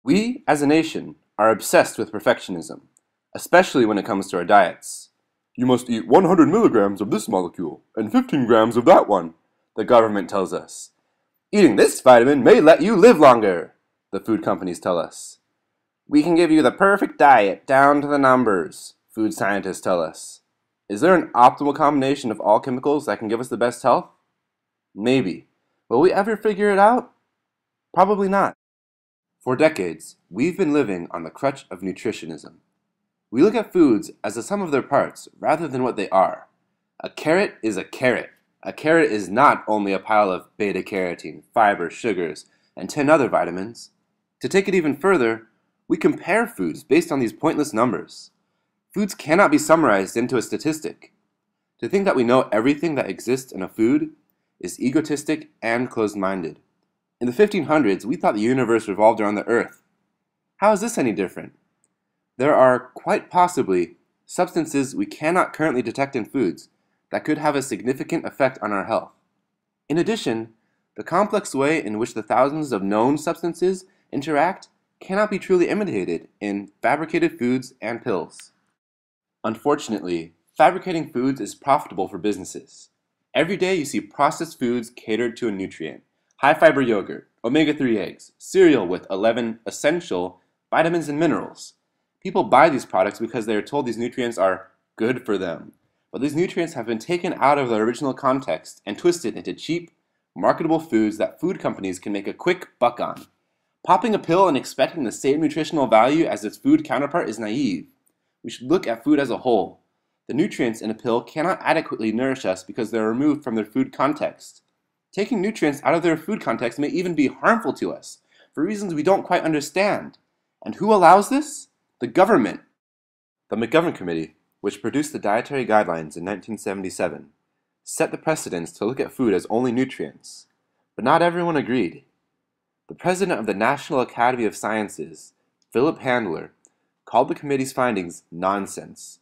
We, as a nation, are obsessed with perfectionism, especially when it comes to our diets. You must eat 100 milligrams of this molecule and 15 grams of that one, the government tells us. Eating this vitamin may let you live longer, the food companies tell us. We can give you the perfect diet down to the numbers, food scientists tell us. Is there an optimal combination of all chemicals that can give us the best health? Maybe. Will we ever figure it out? Probably not. For decades, we've been living on the crutch of nutritionism. We look at foods as the sum of their parts rather than what they are. A carrot is a carrot. A carrot is not only a pile of beta-carotene, fiber, sugars, and 10 other vitamins. To take it even further, we compare foods based on these pointless numbers. Foods cannot be summarized into a statistic. To think that we know everything that exists in a food is egotistic and closed-minded. In the 1500s, we thought the universe revolved around the Earth. How is this any different? There are, quite possibly, substances we cannot currently detect in foods that could have a significant effect on our health. In addition, the complex way in which the thousands of known substances interact cannot be truly imitated in fabricated foods and pills. Unfortunately, fabricating foods is profitable for businesses. Every day you see processed foods catered to a nutrient. High-fiber yogurt, omega-3 eggs, cereal with 11 essential vitamins and minerals. People buy these products because they are told these nutrients are good for them. But these nutrients have been taken out of their original context and twisted into cheap, marketable foods that food companies can make a quick buck on. Popping a pill and expecting the same nutritional value as its food counterpart is naive. We should look at food as a whole. The nutrients in a pill cannot adequately nourish us because they are removed from their food context. Taking nutrients out of their food context may even be harmful to us, for reasons we don't quite understand. And who allows this? The government. The McGovern Committee, which produced the dietary guidelines in 1977, set the precedence to look at food as only nutrients. But not everyone agreed. The president of the National Academy of Sciences, Philip Handler, called the committee's findings nonsense.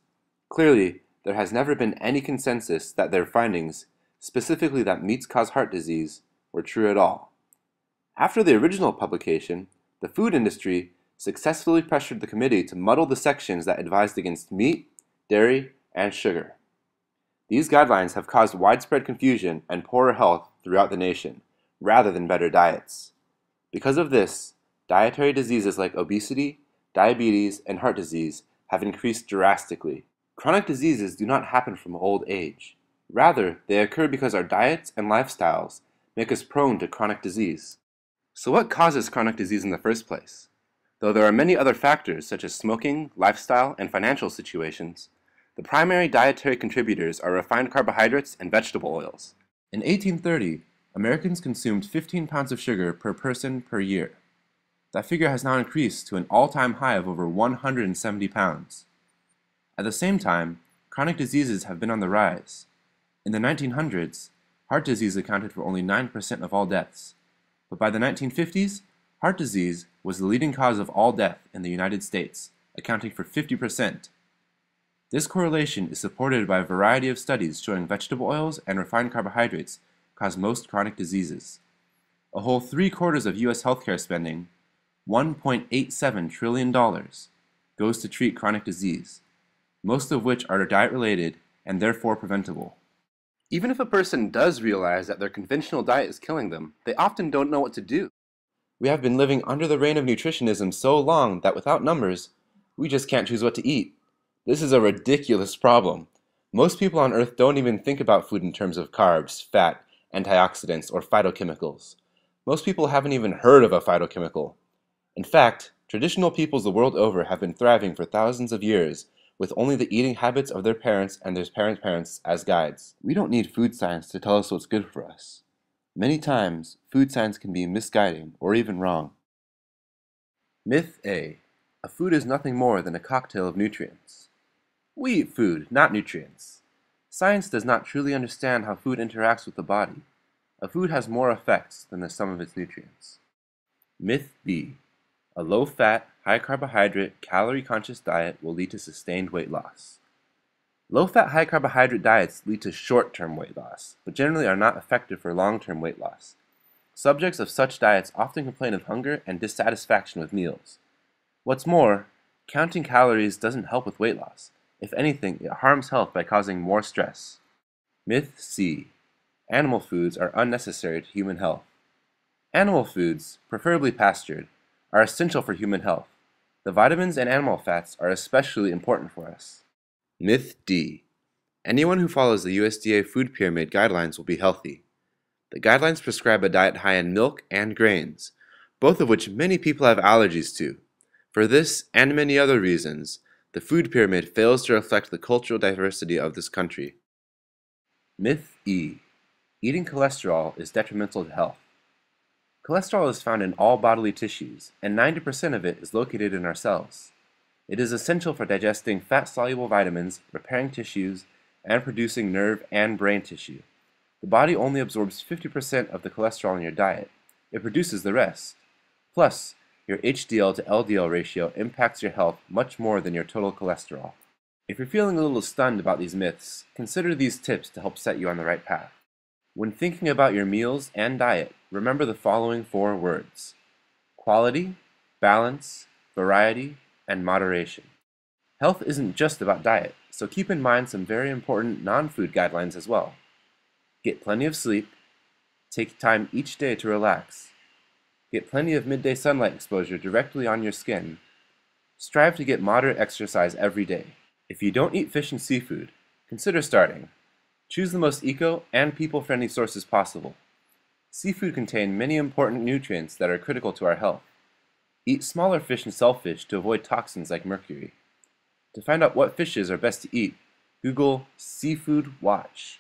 Clearly, there has never been any consensus that their findings, specifically that meats cause heart disease, were true at all. After the original publication, the food industry successfully pressured the committee to muddle the sections that advised against meat, dairy, and sugar. These guidelines have caused widespread confusion and poorer health throughout the nation, rather than better diets. Because of this, dietary diseases like obesity, diabetes, and heart disease have increased drastically. Chronic diseases do not happen from old age. Rather, they occur because our diets and lifestyles make us prone to chronic disease. So what causes chronic disease in the first place? Though there are many other factors such as smoking, lifestyle, and financial situations, the primary dietary contributors are refined carbohydrates and vegetable oils. In 1830, Americans consumed 15 pounds of sugar per person per year. That figure has now increased to an all-time high of over 170 pounds. At the same time, chronic diseases have been on the rise. In the 1900s, heart disease accounted for only 9% of all deaths, but by the 1950s, heart disease was the leading cause of all death in the United States, accounting for 50%. This correlation is supported by a variety of studies showing vegetable oils and refined carbohydrates cause most chronic diseases. A whole 3/4 of U.S. healthcare spending, $1.87 trillion, goes to treat chronic disease, most of which are diet-related and therefore preventable. Even if a person does realize that their conventional diet is killing them, they often don't know what to do. We have been living under the reign of nutritionism so long that without numbers, we just can't choose what to eat. This is a ridiculous problem. Most people on Earth don't even think about food in terms of carbs, fat, antioxidants, or phytochemicals. Most people haven't even heard of a phytochemical. In fact, traditional peoples the world over have been thriving for thousands of years with only the eating habits of their parents and their parents' parents as guides. We don't need food science to tell us what's good for us. Many times, food science can be misguiding or even wrong. Myth A. A food is nothing more than a cocktail of nutrients. We eat food, not nutrients. Science does not truly understand how food interacts with the body. A food has more effects than the sum of its nutrients. Myth B. A low-fat, high-carbohydrate, calorie-conscious diet will lead to sustained weight loss. Low-fat, high-carbohydrate diets lead to short-term weight loss, but generally are not effective for long-term weight loss. Subjects of such diets often complain of hunger and dissatisfaction with meals. What's more, counting calories doesn't help with weight loss. If anything, it harms health by causing more stress. Myth C. Animal foods are unnecessary to human health. Animal foods, preferably pastured, are essential for human health. The vitamins and animal fats are especially important for us. Myth D. Anyone who follows the USDA food pyramid guidelines will be healthy. The guidelines prescribe a diet high in milk and grains, both of which many people have allergies to. For this and many other reasons, the food pyramid fails to reflect the cultural diversity of this country. Myth E. Eating cholesterol is detrimental to health. Cholesterol is found in all bodily tissues, and 90% of it is located in our cells. It is essential for digesting fat-soluble vitamins, repairing tissues, and producing nerve and brain tissue. The body only absorbs 50% of the cholesterol in your diet. It produces the rest. Plus, your HDL to LDL ratio impacts your health much more than your total cholesterol. If you're feeling a little stunned about these myths, consider these tips to help set you on the right path. When thinking about your meals and diet, remember the following 4 words: quality, balance, variety, and moderation. Health isn't just about diet, so keep in mind some very important non-food guidelines as well. Get plenty of sleep, take time each day to relax, get plenty of midday sunlight exposure directly on your skin, strive to get moderate exercise every day. If you don't eat fish and seafood, consider starting. Choose the most eco and people-friendly sources possible. Seafood contain many important nutrients that are critical to our health. Eat smaller fish and shellfish to avoid toxins like mercury. To find out what fishes are best to eat, Google Seafood Watch.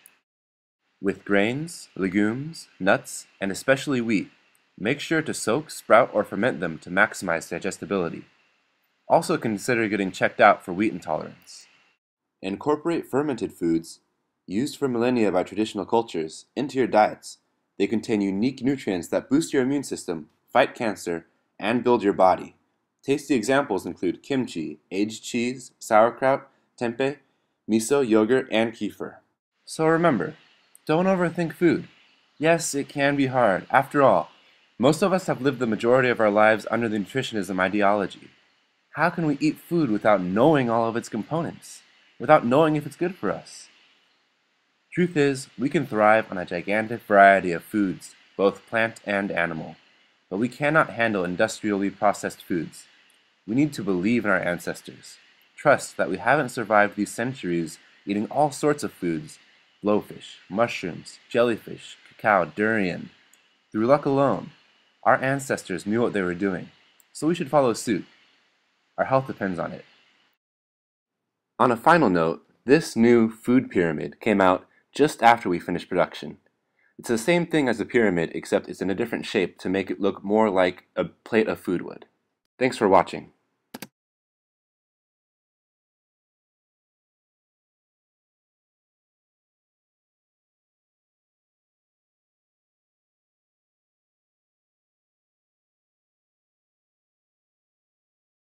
With grains, legumes, nuts, and especially wheat, make sure to soak, sprout, or ferment them to maximize digestibility. Also consider getting checked out for wheat intolerance. Incorporate fermented foods, used for millennia by traditional cultures, into your diets. They contain unique nutrients that boost your immune system, fight cancer, and build your body. Tasty examples include kimchi, aged cheese, sauerkraut, tempeh, miso, yogurt, and kefir. So remember, don't overthink food. Yes, it can be hard. After all, most of us have lived the majority of our lives under the nutritionism ideology. How can we eat food without knowing all of its components? Without knowing if it's good for us? Truth is, we can thrive on a gigantic variety of foods, both plant and animal. But we cannot handle industrially processed foods. We need to believe in our ancestors. Trust that we haven't survived these centuries eating all sorts of foods: blowfish, mushrooms, jellyfish, cacao, durian. Through luck alone, our ancestors knew what they were doing, so we should follow suit. Our health depends on it. On a final note, this new food pyramid came out just after we finished production. It's the same thing as a pyramid, except it's in a different shape to make it look more like a plate of food would. Thanks for watching.